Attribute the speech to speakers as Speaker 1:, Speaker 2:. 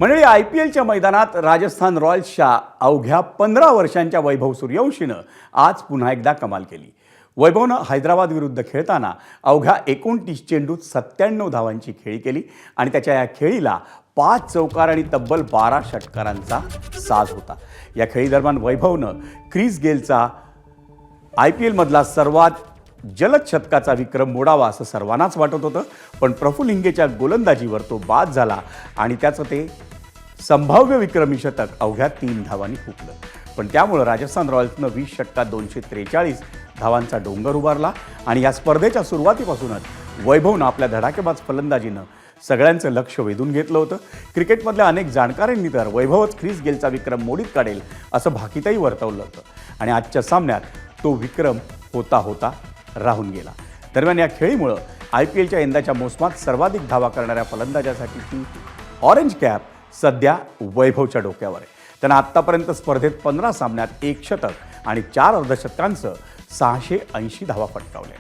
Speaker 1: मंडळी, IPLच्या मैदानात राजस्थान रॉयल्सच्या अवघ्या 15 वर्षांच्या वैभव सूर्यवंशीनं आज पुन्हा एकदा कमाल केली. वैभवनं हैदराबाद विरुद्ध खेळताना अवघ्या 29 चेंडूत 97 धावांची खेळी केली आणि त्याच्या या खेळीला 5 चौकार आणि तब्बल 12 षटकारांचा साज होता. या खेळीदरम्यान वैभवनं क्रिस गेलचा IPLमधला सर्वात जलद शतकाचा विक्रम मोडावा असं सर्वांनाच वाटत होतं, पण प्रफुल्ल हिंगेच्या गोलंदाजीवर तो बाद झाला आणि त्याचं ते संभाव्य विक्रमी शतक अवघ्या 3 धावांनी हुकलं. पण त्यामुळे राजस्थान रॉयल्सनं 20 षटकात 243 धावांचा डोंगर उभारला आणि या स्पर्धेच्या सुरुवातीपासूनच वैभवनं आपल्या धडाकेबाज फलंदाजीनं सगळ्यांचं लक्ष वेधून घेतलं होतं. क्रिकेटमधल्या अनेक जाणकारांनी तर वैभवच क्रिस गेलचा विक्रम मोडीत काढेल असं भाकीतही वर्तवलं होतं आणि आजच्या सामन्यात तो विक्रम होता होता राहून गेला. दरम्यान या खेळीमुळं IPLच्या यंदाच्या मोसमात सर्वाधिक धावा करणाऱ्या फलंदाजासाठीची ऑरेंज कॅप सध्या वैभवच्या डोक्यावर आहे. त्यानं आत्तापर्यंत स्पर्धेत 15 सामन्यात 1 शतक आणि 4 अर्धशतकांसह 680 धावा फटकावल्या.